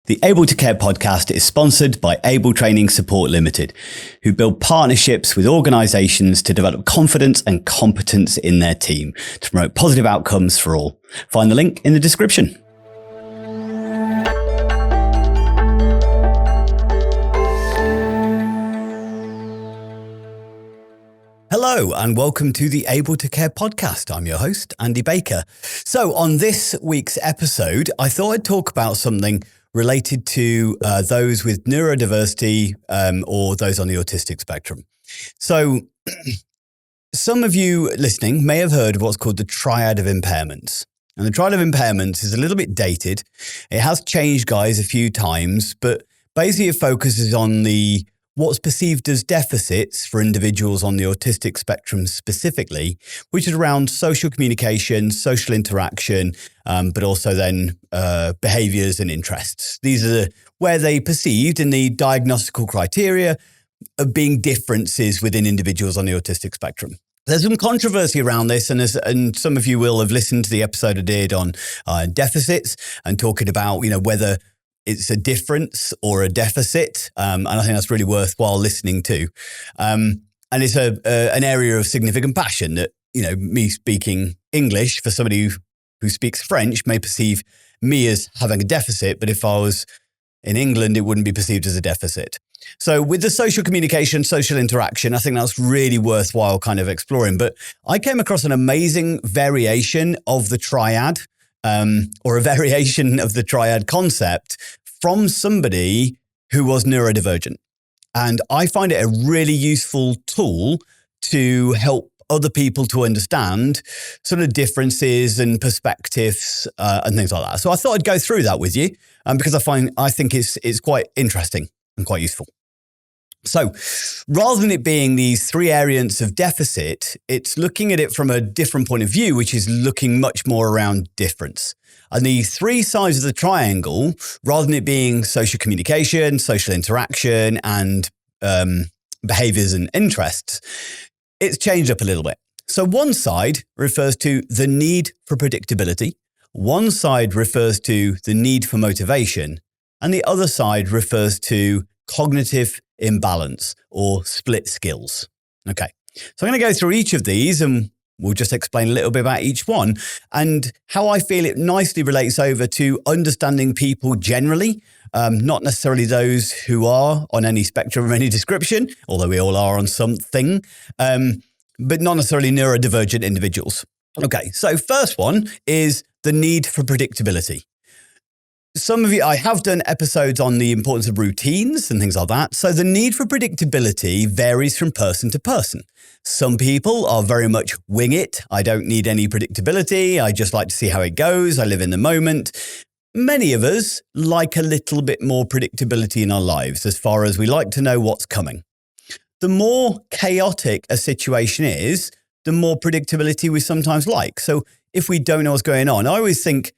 The Able to Care podcast is sponsored by Able Training Support Limited, who build partnerships with organisations to develop confidence and competence in their team to promote positive outcomes for all. Find the link in the description. Hello and welcome to the Able to Care podcast. I'm your host, Andy Baker. So on this week's episode, I thought I'd talk about something related to those with neurodiversity or those on the autistic spectrum. So some of you listening may have heard of what's called the Triad of Impairments. And the Triad of Impairments is a little bit dated. It has changed, guys, a few times, but basically it focuses on what's perceived as deficits for individuals on the autistic spectrum specifically, which is around social communication, social interaction, but also then behaviours and interests. These are where they perceived in the diagnostical criteria of being differences within individuals on the autistic spectrum. There's some controversy around this, and some of you will have listened to the episode I did on deficits and talking about, whether it's a difference or a deficit, and I think that's really worthwhile listening to. And it's an area of significant passion that, me speaking English for somebody who speaks French may perceive me as having a deficit, but if I was in England, it wouldn't be perceived as a deficit. So with the social communication, social interaction, I think that's really worthwhile kind of exploring. But I came across an amazing variation of the triad, or a variation of the triad concept from somebody who was neurodivergent. And I find it a really useful tool to help other people to understand sort of differences and perspectives and things like that. So I thought I'd go through that with you because I think it's quite interesting and quite useful. So rather than it being these three variants of deficit, it's looking at it from a different point of view, which is looking much more around difference. And the three sides of the triangle, rather than it being social communication, social interaction, and behaviours and interests, it's changed up a little bit. So one side refers to the need for predictability, one side refers to the need for motivation, and the other side refers to cognitive imbalance or split skills. Okay, so I'm going to go through each of these and we'll just explain a little bit about each one and how I feel it nicely relates over to understanding people generally, not necessarily those who are on any spectrum of any description, although we all are on something, but not necessarily neurodivergent individuals. Okay, so first one is the need for predictability. Some of you, I have done episodes on the importance of routines and things like that. So the need for predictability varies from person to person. Some people are very much wing it. I don't need any predictability. I just like to see how it goes. I live in the moment. Many of us like a little bit more predictability in our lives as far as we like to know what's coming. The more chaotic a situation is, the more predictability we sometimes like. So if we don't know what's going on, I always think,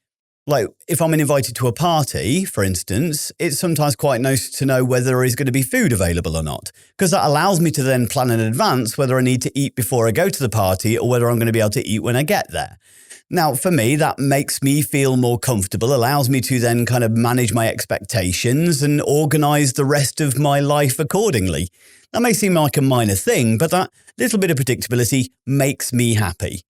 like if I'm invited to a party, for instance, it's sometimes quite nice to know whether there is going to be food available or not, because that allows me to then plan in advance whether I need to eat before I go to the party or whether I'm going to be able to eat when I get there. Now, for me, that makes me feel more comfortable, allows me to then kind of manage my expectations and organise the rest of my life accordingly. That may seem like a minor thing, but that little bit of predictability makes me happy.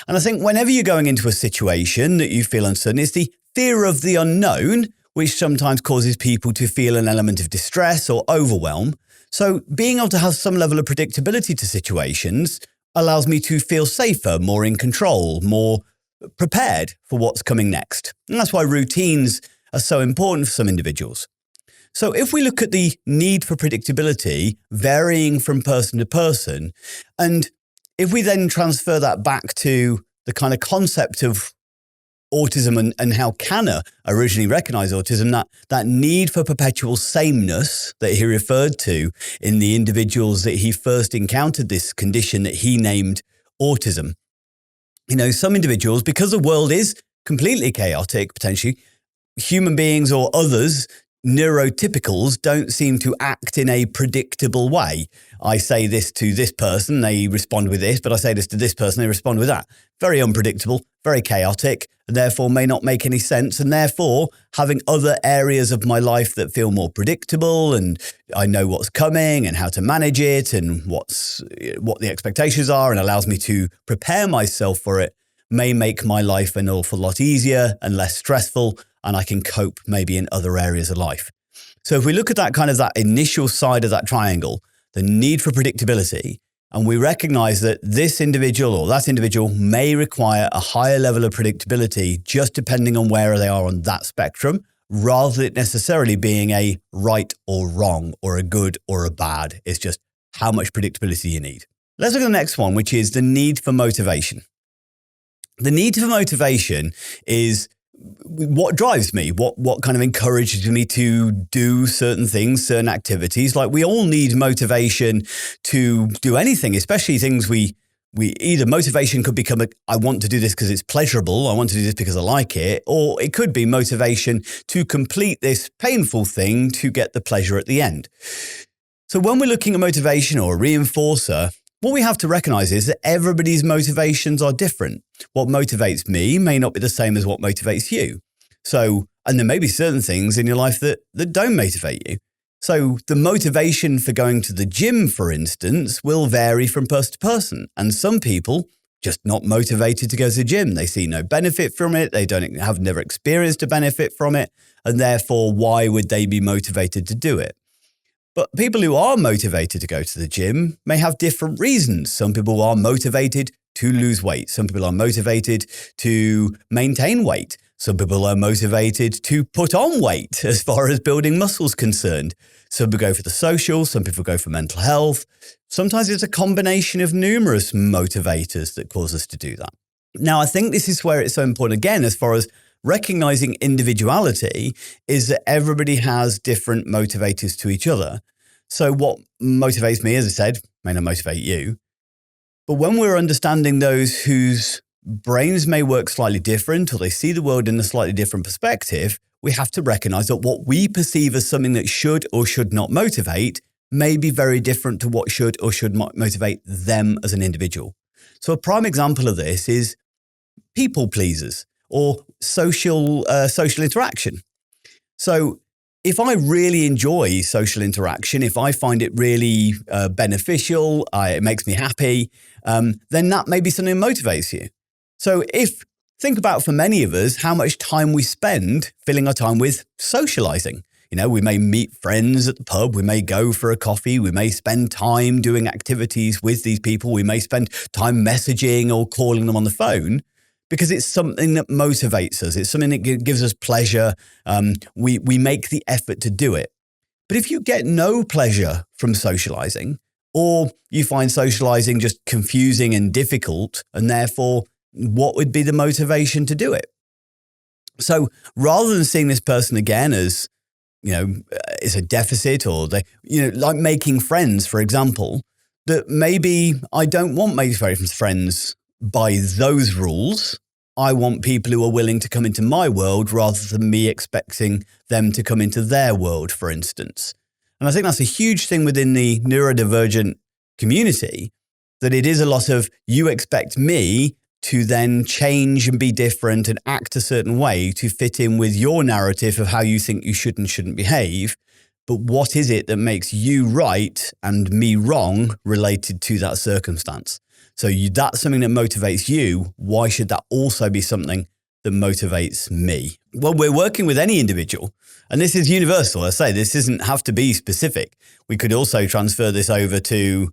And I think whenever you're going into a situation that you feel uncertain, it's the fear of the unknown, which sometimes causes people to feel an element of distress or overwhelm. So being able to have some level of predictability to situations allows me to feel safer, more in control, more prepared for what's coming next. And that's why routines are so important for some individuals. So if we look at the need for predictability varying from person to person, and if we then transfer that back to the kind of concept of autism and how Kanner originally recognized autism, that need for perpetual sameness that he referred to in the individuals that he first encountered this condition that he named autism. Some individuals, because the world is completely chaotic, potentially, human beings or others neurotypicals don't seem to act in a predictable way. I say this to this person, they respond with this, but I say this to this person, they respond with that. Very unpredictable, very chaotic, and therefore may not make any sense. And therefore, having other areas of my life that feel more predictable and I know what's coming and how to manage it and what the expectations are and allows me to prepare myself for it may make my life an awful lot easier and less stressful, and I can cope maybe in other areas of life. So if we look at that kind of that initial side of that triangle, the need for predictability, and we recognize that this individual or that individual may require a higher level of predictability just depending on where they are on that spectrum, rather than it necessarily being a right or wrong or a good or a bad. It's just how much predictability you need. Let's look at the next one, which is the need for motivation. The need for motivation is what drives me, what kind of encourages me to do certain things, certain activities. Like we all need motivation to do anything, especially things we either motivation could become I want to do this because it's pleasurable, I want to do this because I like it, or it could be motivation to complete this painful thing to get the pleasure at the end. So when we're looking at motivation or a reinforcer, what we have to recognize is that everybody's motivations are different. What motivates me may not be the same as what motivates you. So, and there may be certain things in your life that don't motivate you. So the motivation for going to the gym, for instance, will vary from person to person. And some people just not motivated to go to the gym. They see no benefit from it. They have never experienced a benefit from it. And therefore, why would they be motivated to do it? But people who are motivated to go to the gym may have different reasons. Some people are motivated to lose weight. Some people are motivated to maintain weight. Some people are motivated to put on weight as far as building muscles concerned. Some people go for the social, some people go for mental health. Sometimes it's a combination of numerous motivators that cause us to do that. Now, I think this is where it's so important again, as far as recognizing individuality, is that everybody has different motivators to each other. So what motivates me, as I said, may not motivate you. But when we're understanding those whose brains may work slightly different or they see the world in a slightly different perspective, we have to recognize that what we perceive as something that should or should not motivate may be very different to what should or should not motivate them as an individual. So a prime example of this is people pleasers or social interaction. So if I really enjoy social interaction, if I find it really beneficial, it makes me happy, then that may be something that motivates you. So think about for many of us, how much time we spend filling our time with socializing. You know, we may meet friends at the pub, we may go for a coffee, we may spend time doing activities with these people, we may spend time messaging or calling them on the phone. Because it's something that motivates us. It's something that gives us pleasure. We make the effort to do it. But if you get no pleasure from socializing, or you find socializing just confusing and difficult, and therefore, what would be the motivation to do it? So rather than seeing this person again as, is a deficit or like making friends, for example, that maybe I don't want making friends by those rules. I want people who are willing to come into my world rather than me expecting them to come into their world, for instance. And I think that's a huge thing within the neurodivergent community, that it is a lot of you expect me to then change and be different and act a certain way to fit in with your narrative of how you think you should and shouldn't behave. But what is it that makes you right and me wrong related to that circumstance? So that's something that motivates you. Why should that also be something that motivates me? Well, we're working with any individual, and this is universal. I say this doesn't have to be specific. We could also transfer this over to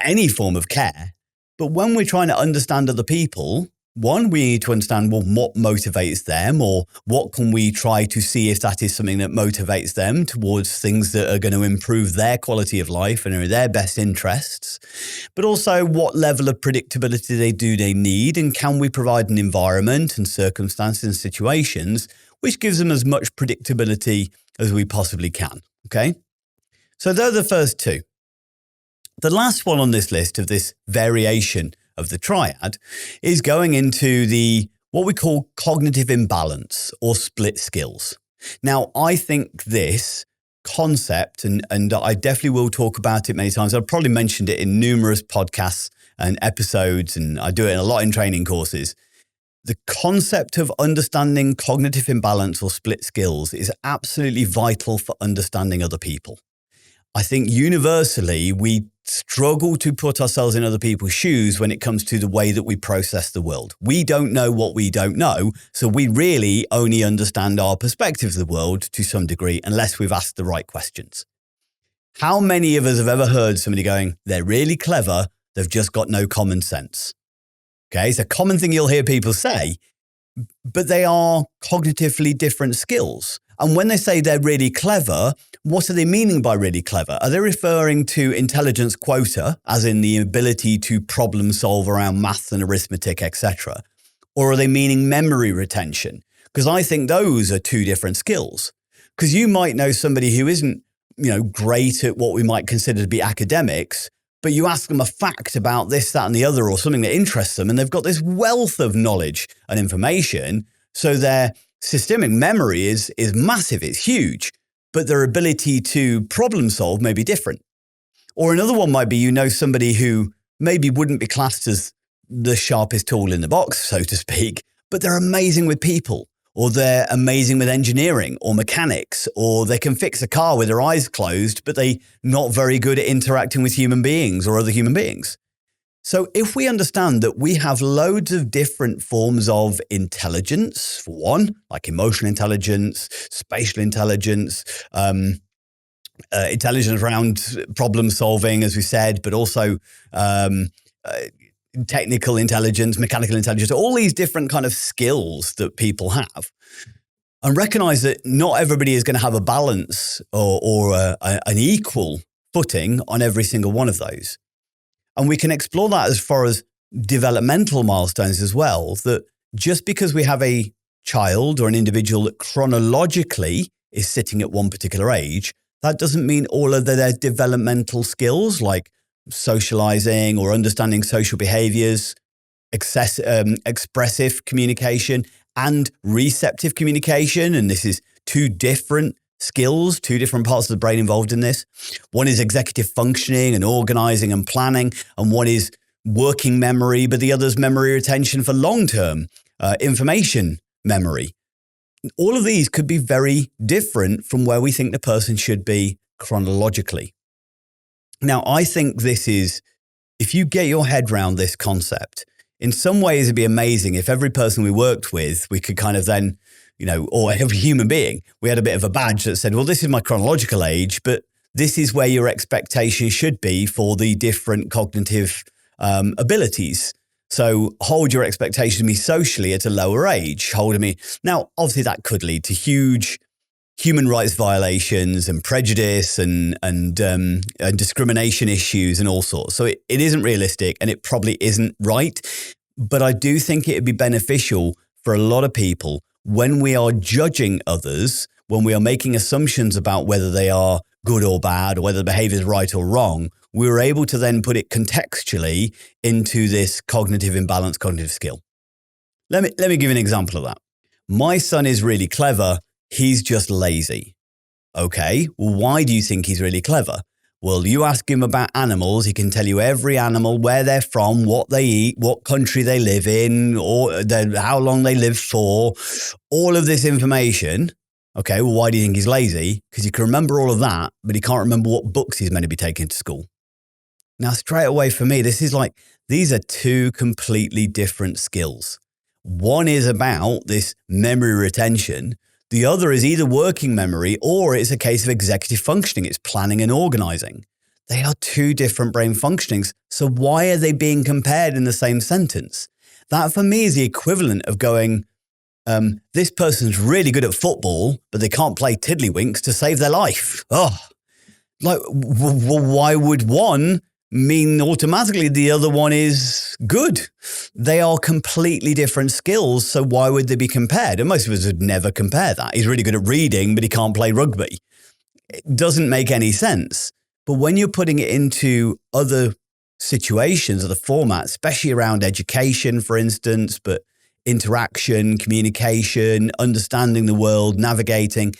any form of care. But when we're trying to understand other people, one, we need to understand, well, what motivates them, or what can we try to see if that is something that motivates them towards things that are going to improve their quality of life and are in their best interests. But also, what level of predictability do they need, and can we provide an environment and circumstances and situations which gives them as much predictability as we possibly can, okay? So they're the first two. The last one on this list of this variation of the triad is going into what we call cognitive imbalance or split skills. Now, I think this concept, and I definitely will talk about it many times. I've probably mentioned it in numerous podcasts and episodes, and I do it a lot in training courses. The concept of understanding cognitive imbalance or split skills is absolutely vital for understanding other people. I think universally, we struggle to put ourselves in other people's shoes when it comes to the way that we process the world. We don't know what we don't know, so we really only understand our perspective of the world to some degree, unless we've asked the right questions. How many of us have ever heard somebody going, they're really clever, they've just got no common sense? Okay, it's a common thing you'll hear people say, but they are cognitively different skills. And when they say they're really clever, what are they meaning by really clever? Are they referring to intelligence quota, as in the ability to problem solve around maths and arithmetic, etc.? Or are they meaning memory retention? Because I think those are two different skills. Because you might know somebody who isn't, great at what we might consider to be academics, but you ask them a fact about this, that, and the other, or something that interests them, and they've got this wealth of knowledge and information. So their systemic memory is massive, it's huge, but their ability to problem solve may be different. Or another one might be, somebody who maybe wouldn't be classed as the sharpest tool in the box, so to speak, but they're amazing with people, or they're amazing with engineering or mechanics, or they can fix a car with their eyes closed, but they're not very good at interacting with human beings or other human beings. So if we understand that we have loads of different forms of intelligence, for one, like emotional intelligence, spatial intelligence, intelligence around problem solving, as we said, but also technical intelligence, mechanical intelligence, all these different kind of skills that people have, and recognize that not everybody is going to have a balance or an equal footing on every single one of those. And we can explore that as far as developmental milestones as well, that just because we have a child or an individual that chronologically is sitting at one particular age, that doesn't mean all of their developmental skills like socializing or understanding social behaviors, expressive communication and receptive communication. And this is two different skills, two different parts of the brain involved in this. One is executive functioning and organizing and planning, and one is working memory, but the other's memory retention for long-term information memory. All of these could be very different from where we think the person should be chronologically. Now, I think this is, if you get your head around this concept, in some ways it'd be amazing if every person we worked with, we could kind of then, or every human being, we had a bit of a badge that said, well, this is my chronological age, but this is where your expectation should be for the different cognitive abilities. So hold your expectation of me socially at a lower age, holding me. Now, obviously that could lead to huge human rights violations and prejudice and discrimination issues and all sorts. So it isn't realistic and it probably isn't right. But I do think it'd be beneficial for a lot of people when we are judging others, when we are making assumptions about whether they are good or bad or whether the behavior is right or wrong, we were able to then put it contextually into this cognitive imbalance, cognitive skill. Let me give an example of that. My son is really clever. He's just lazy. Okay, well, why do you think he's really clever? Well, you ask him about animals, he can tell you every animal, where they're from, what they eat, what country they live in, or how long they live for, all of this information. Okay, well, why do you think he's lazy? Because he can remember all of that, but he can't remember what books he's meant to be taking to school. Now, straight away for me, these are two completely different skills. One is about this memory retention. The other is either working memory or it's a case of executive functioning. It's planning and organizing. They are two different brain functionings. So why are they being compared in the same sentence? That for me is the equivalent of going, this person's really good at football, but they can't play tiddlywinks to save their life. Oh, why would one mean automatically the other one is good? They are completely different skills, so why would they be compared? And most of us would never compare that. He's really good at reading, but he can't play rugby. It doesn't make any sense. But when you're putting it into other situations, other formats, especially around education, for instance, but interaction, communication, understanding the world, navigating,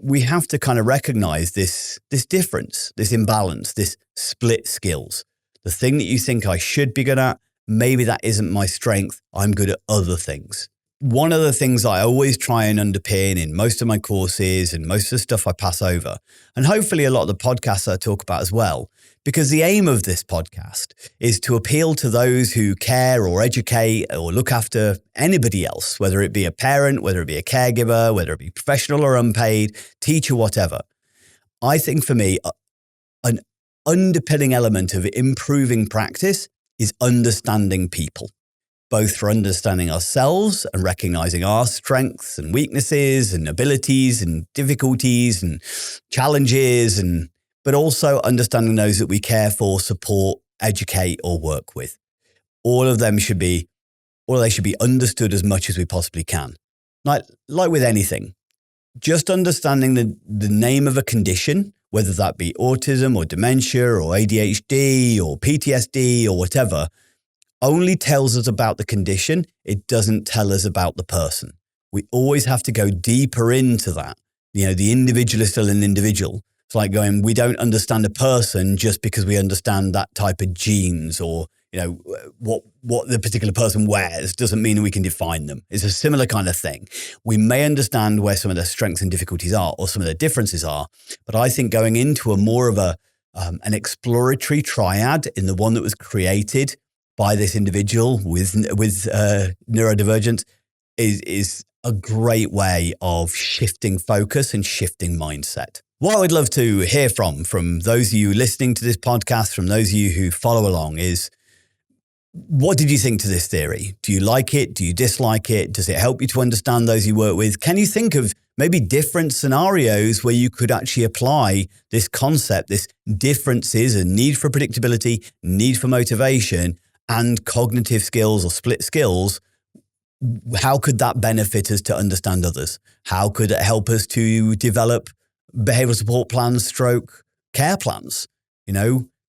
we have to kind of recognize this difference, this imbalance, this split skills. The thing that you think I should be good at, maybe that isn't my strength. I'm good at other things. One of the things I always try and underpin in most of my courses and most of the stuff I pass over, and hopefully a lot of the podcasts I talk about as well, because the aim of this podcast is to appeal to those who care or educate or look after anybody else, whether it be a parent, whether it be a caregiver, whether it be professional or unpaid, teacher, whatever. I think for me, an underpinning element of improving practice is understanding people, both for understanding ourselves and recognizing our strengths and weaknesses and abilities and difficulties and challenges, but also understanding those that we care for, support, educate, or work with. All of them should be understood as much as we possibly can. Like with anything, just understanding the name of a condition, whether that be autism or dementia or ADHD or PTSD or whatever, only tells us about the condition. It doesn't tell us about the person. We always have to go deeper into that. The individual is still an individual. It's like going, we don't understand a person just because we understand that type of genes or, what the particular person wears doesn't mean we can define them. It's a similar kind of thing. We may understand where some of their strengths and difficulties are or some of their differences are, but I think going into a more of an exploratory triad in the one that was created by this individual with neurodivergent is a great way of shifting focus and shifting mindset. What I would love to hear from those of you listening to this podcast, from those of you who follow along is, what did you think to this theory? Do you like it? Do you dislike it? Does it help you to understand those you work with? Can you think of maybe different scenarios where you could actually apply this concept, this differences and need for predictability, need for motivation, and cognitive skills or split skills? How could that benefit us to understand others? How could it help us to develop behavioral support plans, care plans?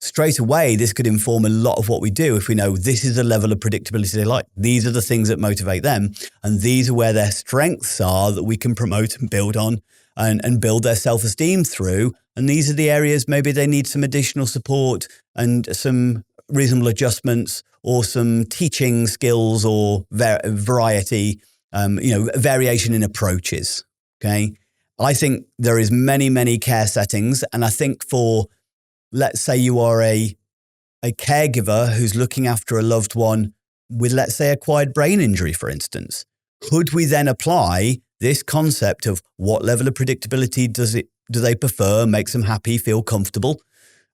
Straight away, this could inform a lot of what we do if we know this is the level of predictability they like. These are the things that motivate them. And these are where their strengths are that we can promote and build on and build their self-esteem through. And these are the areas maybe they need some additional support and some reasonable adjustments or some teaching skills or variety, variation in approaches. Okay. I think there is many, many care settings. And I think let's say you are a caregiver who's looking after a loved one with, let's say, acquired brain injury, for instance. Could we then apply this concept of what level of predictability do they prefer, makes them happy, feel comfortable?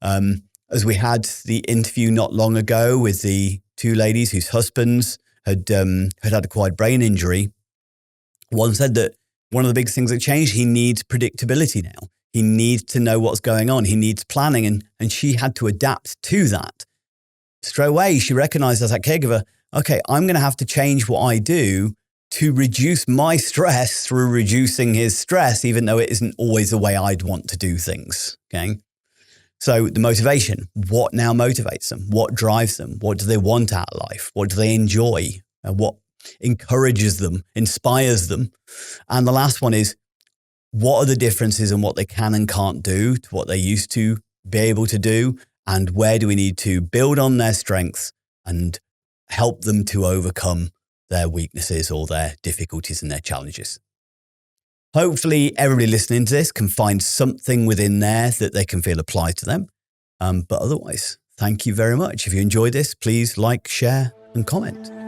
As we had the interview not long ago with the two ladies whose husbands had acquired brain injury, one said that one of the big things that changed, he needs predictability now. He needs to know what's going on. He needs planning. And she had to adapt to that. Straight away, she recognized as a caregiver, okay, I'm going to have to change what I do to reduce my stress through reducing his stress, even though it isn't always the way I'd want to do things. Okay. So the motivation, what now motivates them? What drives them? What do they want out of life? What do they enjoy? What encourages them, inspires them? And the last one is, what are the differences in what they can and can't do to what they used to be able to do? And where do we need to build on their strengths and help them to overcome their weaknesses or their difficulties and their challenges? Hopefully everybody listening to this can find something within there that they can feel applies to them. But otherwise, thank you very much. If you enjoyed this, please like, share and comment.